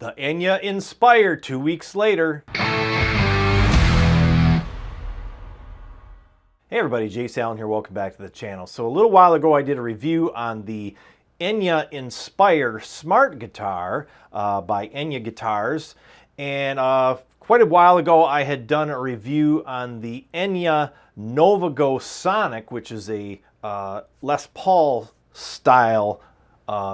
The Enya Inspire 2 weeks later. Hey everybody, Jace Allen here. Welcome back to the channel. So a little while ago I did a review on the Enya Inspire Smart Guitar by Enya Guitars. And quite a while ago I had done a review on the Enya Novago Sonic, which is a Les Paul style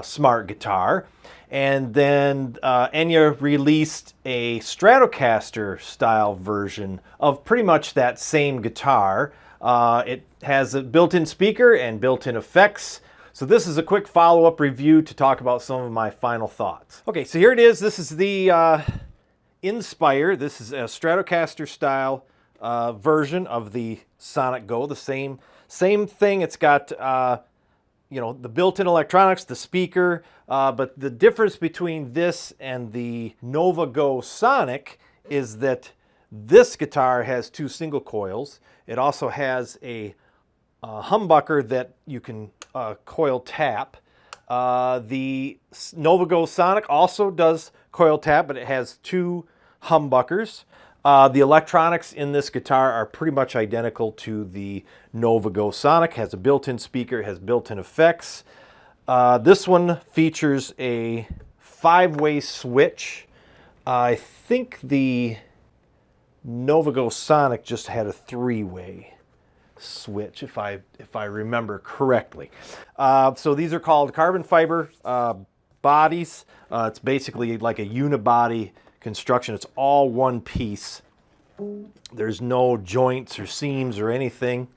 smart guitar. And then Enya released a Stratocaster style version of pretty much that same guitar. It has a built-in speaker and built-in effects. So this is a quick follow-up review to talk about some of my final thoughts. Okay, so here it is. This is the Inspire. This is a Stratocaster style version of the Sonic Go. The same thing. It's got you know, the built-in electronics, the speaker, but the difference between this and the Novago Sonic is that this guitar has two single coils. It also has a humbucker that you can coil tap. The Novago Sonic also does coil tap, but it has two humbuckers. The electronics in this guitar are pretty much identical to the Novago Sonic. It has a built-in speaker, it has built-in effects. This one features a 5-way switch. I think the Novago Sonic just had a 3-way switch, if I remember correctly. So these are called carbon fiber bodies. It's basically like a unibody construction. It's all one piece. There's no joints or seams or anything.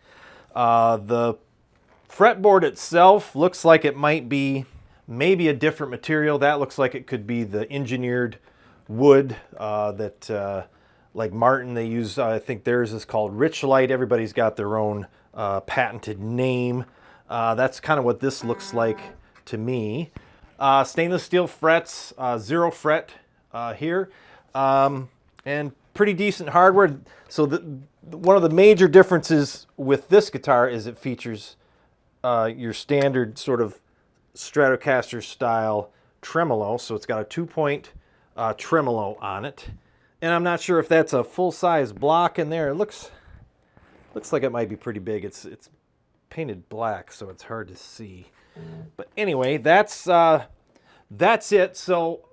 The fretboard itself looks like it might be maybe a different material. That looks like it could be the engineered wood that like Martin, they use, I think theirs is called Richlite. Everybody's got their own patented name. That's kind of what this looks like to me. Stainless steel frets, 0 fret here, and pretty decent hardware. So one of the major differences with this guitar is it features your standard sort of Stratocaster style tremolo. So it's got a 2-point tremolo on it. And I'm not sure if that's a full-size block in there. It looks like it might be pretty big. It's painted black, so it's hard to see. But anyway, that's it. So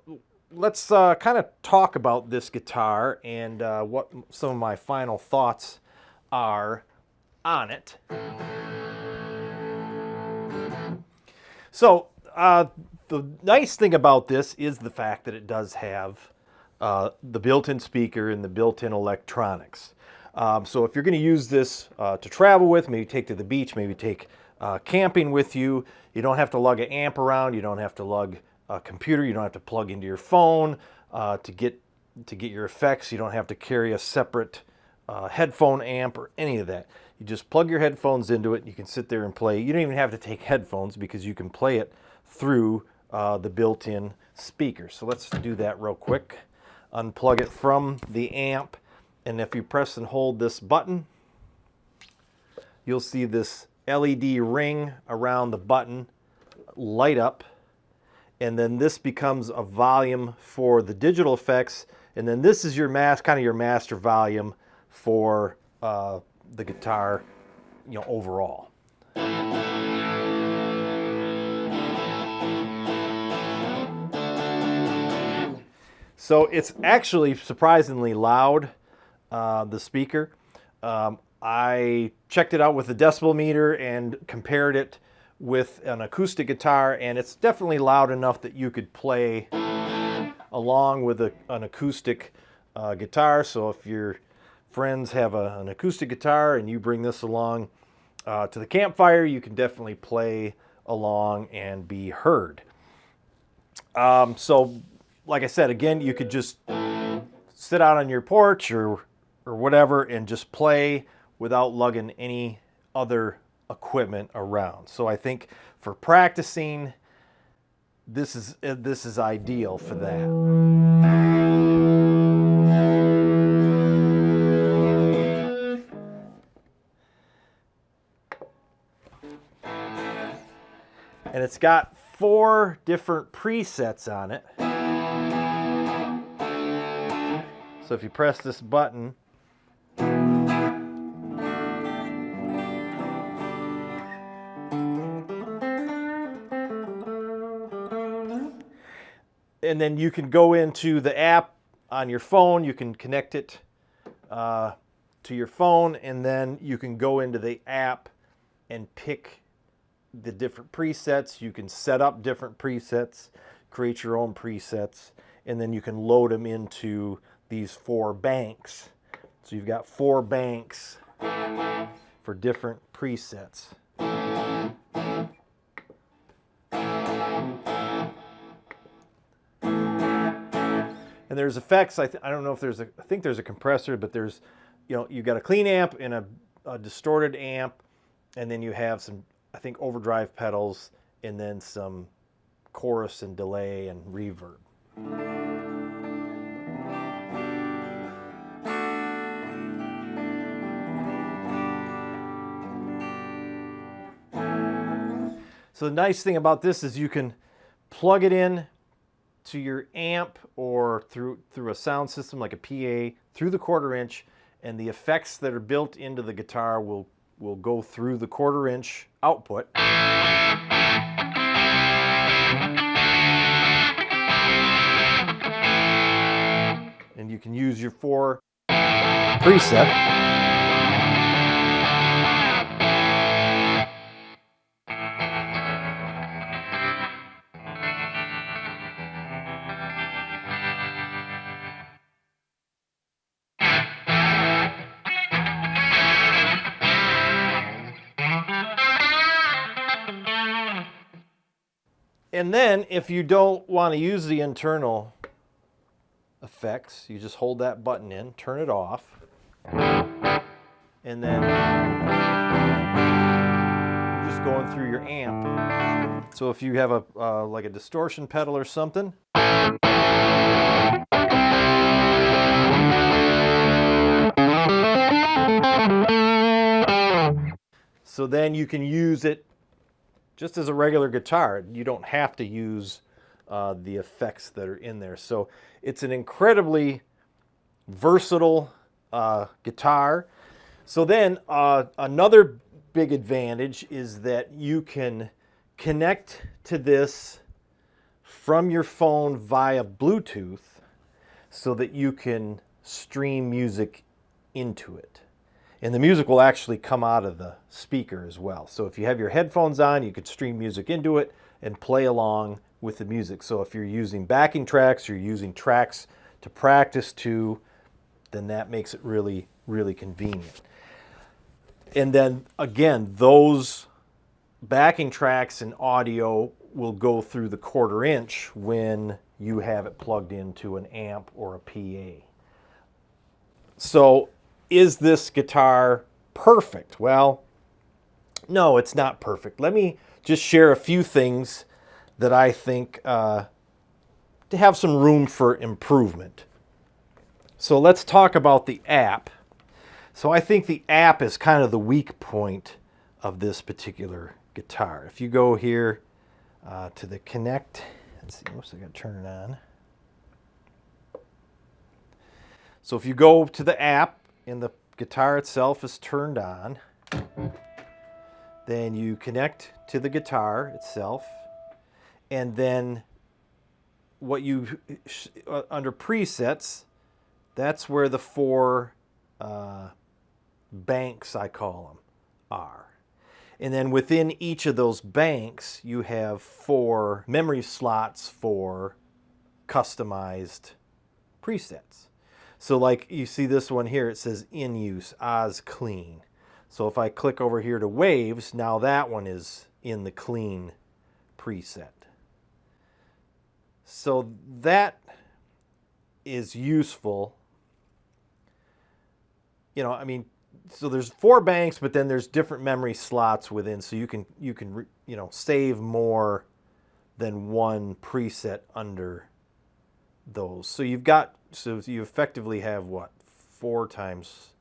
let's kind of talk about this guitar and what some of my final thoughts are on it. So the nice thing about this is the fact that it does have the built-in speaker and the built-in electronics. So if you're going to use this to travel with, maybe take to the beach, maybe take camping with you, you don't have to lug an amp around, you don't have to lug a computer, you don't have to plug into your phone to get your effects, you don't have to carry a separate headphone amp or any of that. You just plug your headphones into it, you can sit there and play. You don't even have to take headphones because you can play it through the built-in speaker. So let's do that real quick. Unplug it from the amp, and if you press and hold this button, you'll see this LED ring around the button light up, and then this becomes a volume for the digital effects, and then this is your kind of your master volume for the guitar, you know, overall. So it's actually surprisingly loud, the speaker. I checked it out with the decibel meter and compared it with an acoustic guitar, and it's definitely loud enough that you could play along with an acoustic guitar. So if your friends have an acoustic guitar and you bring this along to the campfire, you can definitely play along and be heard. So like I said, again, you could just sit out on your porch or whatever and just play without lugging any other equipment around. So I think for practicing, this is ideal for that. And it's got 4 different presets on it. So if you press this button, and then you can go into the app on your phone. You can connect it to your phone, and then you can go into the app and pick the different presets. You can set up different presets, create your own presets, and then you can load them into these 4 banks. So you've got 4 banks for different presets. And there's effects. I don't know if there's I think there's a compressor, but there's, you've got a clean amp and a distorted amp, and then you have some, I think, overdrive pedals, and then some chorus and delay and reverb. So the nice thing about this is you can plug it in to your amp or through a sound system like a PA through the 1/4 inch, and the effects that are built into the guitar will go through the 1/4 inch output. And you can use your 4 preset. And then if you don't want to use the internal effects, you just hold that button in, turn it off, and then you're just going through your amp. So if you have a like a distortion pedal or something, so then you can use it just as a regular guitar. You don't have to use the effects that are in there. So it's an incredibly versatile guitar. So then another big advantage is that you can connect to this from your phone via Bluetooth so that you can stream music into it. And the music will actually come out of the speaker as well. So if you have your headphones on, you could stream music into it and play along with the music. So if you're using backing tracks, you're using tracks to practice to, then that makes it really, really convenient. And then again, those backing tracks and audio will go through the 1/4 inch when you have it plugged into an amp or a PA. So is this guitar perfect? Well, no, it's not perfect. Let me just share a few things that I think to have some room for improvement. So let's talk about the app. So I think the app is kind of the weak point of this particular guitar. If you go here to the Connect, let's see, whoops, I got to turn it on. So if you go to the app and the guitar itself is turned on, then you connect to the guitar itself, and then what you under presets, that's where the 4 banks, I call them, are. And then within each of those banks, you have 4 memory slots for customized presets. So like you see this one here, it says in use, Oz clean. So if I click over here to waves, now that one is in the clean preset. So that is useful. I mean, so there's 4 banks, but then there's different memory slots within, so you can save more than one preset under those. So you effectively have what, 4 times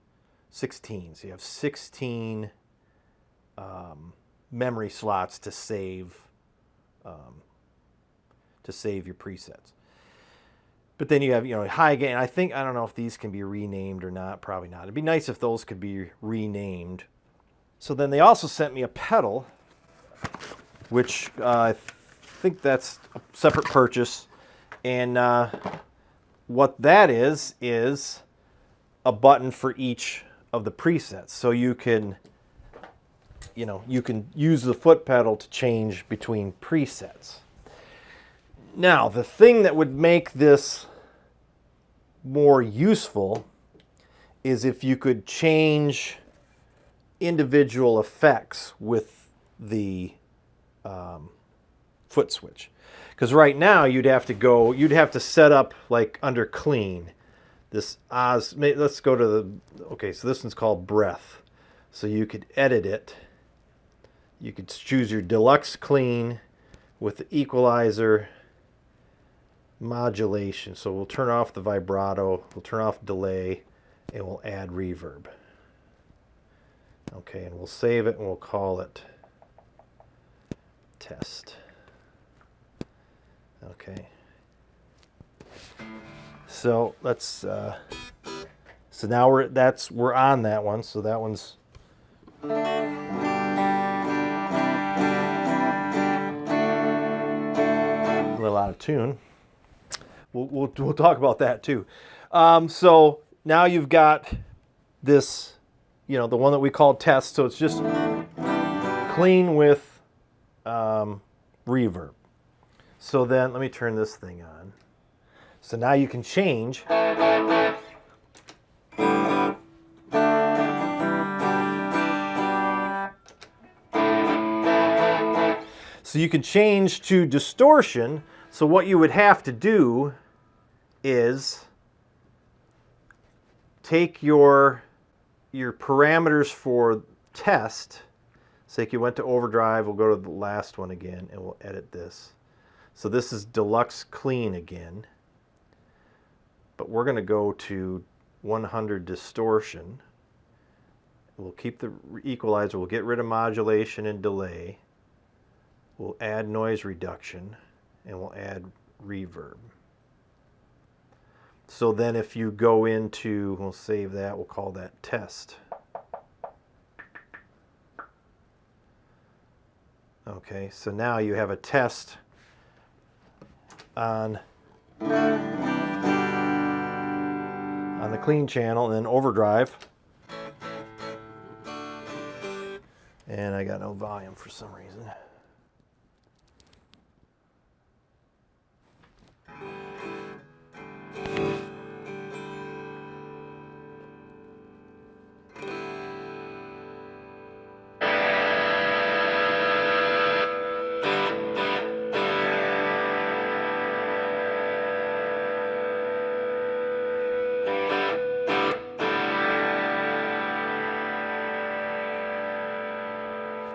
16. So you have 16 memory slots to save your presets. But then you have, high gain. I don't know if these can be renamed or not. Probably not. It'd be nice if those could be renamed. So then they also sent me a pedal, which I think that's a separate purchase. And what that is a button for each of the presets. So you can, you can use the foot pedal to change between presets. Now, the thing that would make this more useful is if you could change individual effects with the foot switch. Because right now you'd have to set up like under clean. Let's go to so this one's called breath. So you could edit it. You could choose your deluxe clean with the equalizer, modulation. So we'll turn off the vibrato, we'll turn off delay, and we'll add reverb. Okay, and we'll save it and we'll call it test. Okay. So let's so now we're on that one. So that one's a little out of tune. We'll talk about that too. So now you've got this, the one that we call test. So it's just clean with reverb. So then let me turn this thing on. So now you can change. So you can change to distortion. So what you would have to do is take your parameters for test. Say if you went to overdrive, we'll go to the last one again and we'll edit this. So this is deluxe clean again. But we're going to go to 100 distortion. We'll keep the equalizer. We'll get rid of modulation and delay. We'll add noise reduction and we'll add reverb. So then if you go into, we'll save that, we'll call that test. Okay, so now you have a test on the clean channel and then overdrive. And I got no volume for some reason.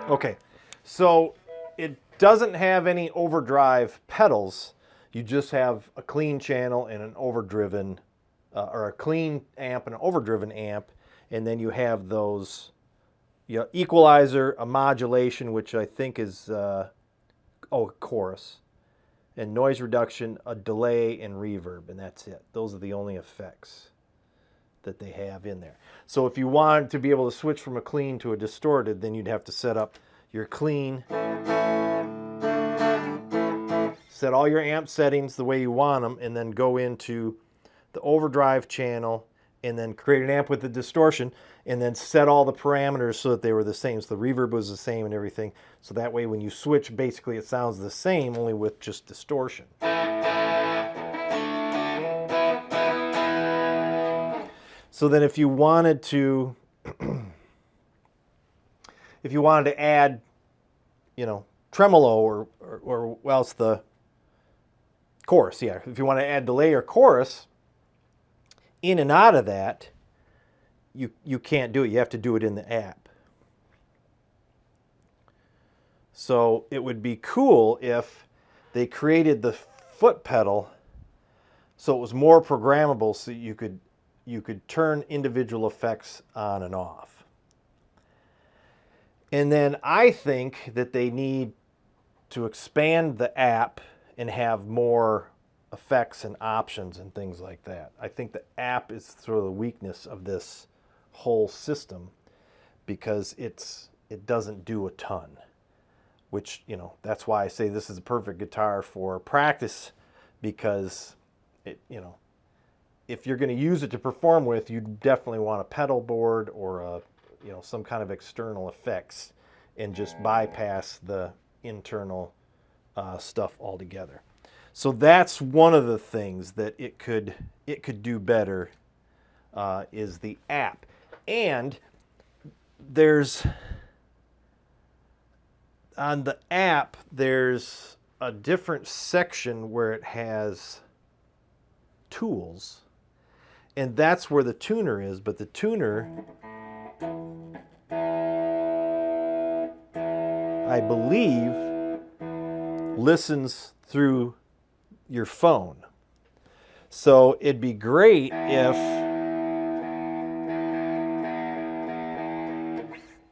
Okay, so it doesn't have any overdrive pedals. You just have a clean channel and an overdriven, or a clean amp and an overdriven amp, and then you have those equalizer, a modulation, which I think is a chorus, and noise reduction, a delay, and reverb, and that's it. Those are the only effects that they have in there. So if you wanted to be able to switch from a clean to a distorted, then you'd have to set up your clean, set all your amp settings the way you want them, and then go into the overdrive channel and then create an amp with the distortion and then set all the parameters so that they were the same. So the reverb was the same and everything. So that way when you switch, basically it sounds the same, only with just distortion. So then if you wanted to add, tremolo or else the chorus, yeah. If you want to add delay or chorus in and out of that, you can't do it. You have to do it in the app. So it would be cool if they created the foot pedal so it was more programmable, so you could turn individual effects on and off. And then I think that they need to expand the app and have more effects and options and things like that. I think the app is sort of the weakness of this whole system because it doesn't do a ton, which, you know, that's why I say this is a perfect guitar for practice, because it, you know, if you're going to use it to perform with, you definitely want a pedal board or a, you know, some kind of external effects, and just bypass the internal stuff altogether. So that's one of the things that it could do better, is the app. And there's, on the app, there's a different section where it has tools, and that's where the tuner is. But the tuner, I believe, listens through your phone. So it'd be great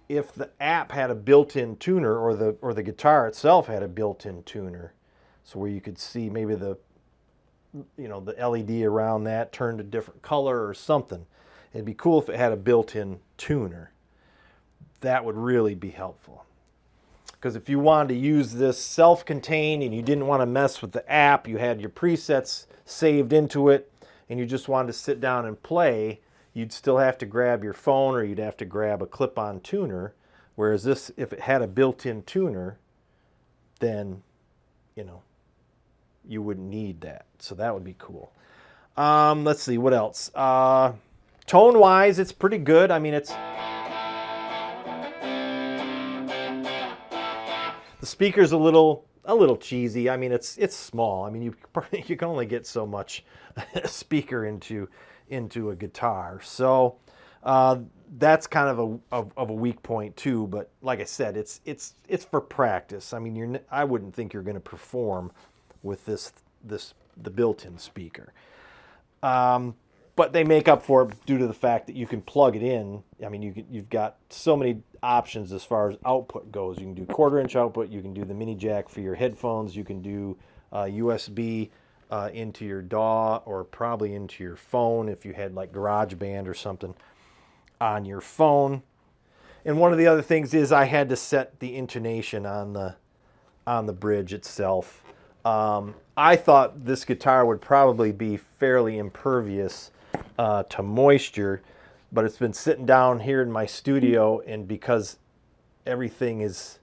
if the app had a built-in tuner, or the guitar itself had a built-in tuner, so where you could see maybe the, you know, the LED around that turned a different color or something. It'd be cool if it had a built-in tuner. That would really be helpful. Because if you wanted to use this self-contained and you didn't want to mess with the app, you had your presets saved into it, and you just wanted to sit down and play, you'd still have to grab your phone, or you'd have to grab a clip-on tuner. Whereas this, if it had a built-in tuner, then, you know, you wouldn't need that. So that would be cool. Let's see, what else? Tone-wise, it's pretty good. I mean, the speaker's a little cheesy. I mean, it's small. I mean, you can only get so much speaker into a guitar. So that's kind of a weak point too. But like I said, it's for practice. I mean, I wouldn't think you're going to perform with the built-in speaker. But they make up for it due to the fact that you can plug it in. I mean, you've got so many options as far as output goes. You can do 1/4-inch output. You can do the mini jack for your headphones. You can do USB into your DAW, or probably into your phone if you had like GarageBand or something on your phone. And one of the other things is I had to set the intonation on the bridge itself. I thought this guitar would probably be fairly impervious to moisture, but it's been sitting down here in my studio, and because everything is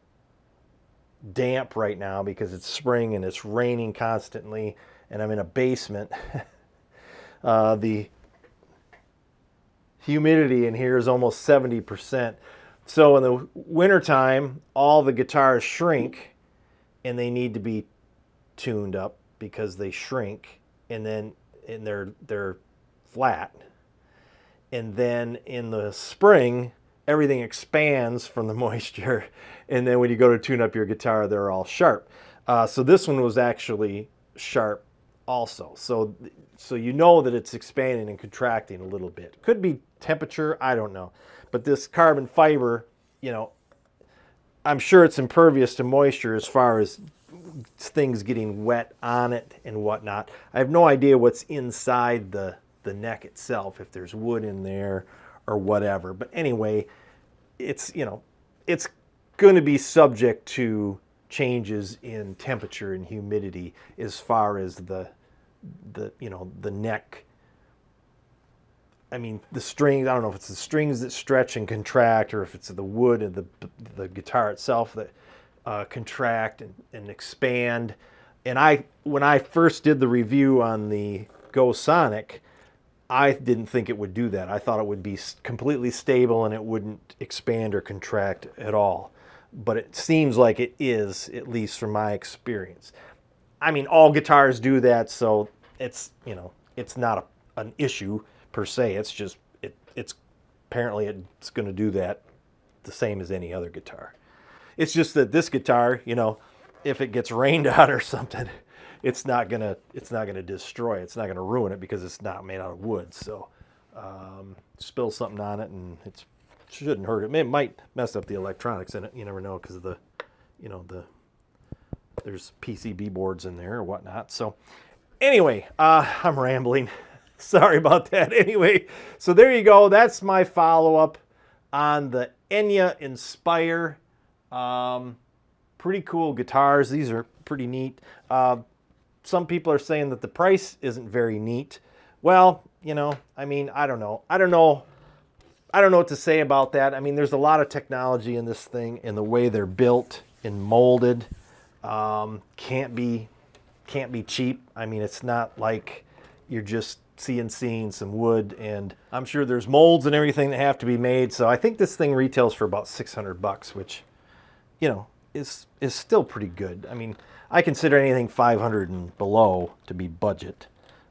damp right now because it's spring and it's raining constantly, and I'm in a basement, the humidity in here is almost 70%. So in the wintertime, all the guitars shrink, and they need to be tuned up because they shrink, and they're flat. And then in the spring, everything expands from the moisture, and then when you go to tune up your guitar, they're all sharp. So this one was actually sharp also. So you know that it's expanding and contracting a little bit. Could be temperature, I don't know. But this carbon fiber, you know, I'm sure it's impervious to moisture as far as things getting wet on it and whatnot. I have no idea what's inside the neck itself, if there's wood in there or whatever. But anyway, it's, you know, it's going to be subject to changes in temperature and humidity as far as the you know, the neck. I mean, the strings, I don't know if it's the strings that stretch and contract, or if it's the wood and the guitar itself that contract and expand. And when I first did the review on the Go Sonic, I didn't think it would do that. I thought it would be completely stable and it wouldn't expand or contract at all. But it seems like it is, at least from my experience. I mean, all guitars do that, so it's, you know, it's not an issue per se. It's just, it's apparently it's going to do that the same as any other guitar. It's just that this guitar, you know, if it gets rained on or something, it's not gonna destroy it. It's not gonna ruin it because it's not made out of wood. So spill something on it and it shouldn't hurt it. It might mess up the electronics in it. You never know, because of there's PCB boards in there or whatnot. So Anyway, I'm rambling. Sorry about that. Anyway, so there you go. That's my follow-up on the Enya Inspire. Pretty cool guitars. These are pretty neat. Some people are saying that the price isn't very neat. Well, you know, I mean, I don't know. I don't know what to say about that. I mean, there's a lot of technology in this thing, and the way they're built and molded can't be cheap. I mean, it's not like you're just CNCing some wood, and I'm sure there's molds and everything that have to be made. So I think this thing retails for about $600, which, you know, is still pretty good. I mean, I consider anything 500 and below to be budget.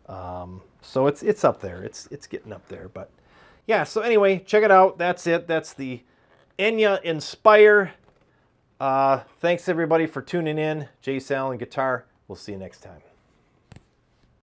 So it's up there. It's getting up there. But yeah, so anyway, check it out. That's it. That's the Enya Inspire. Thanks everybody for tuning in. Jay Salen Guitar. We'll see you next time.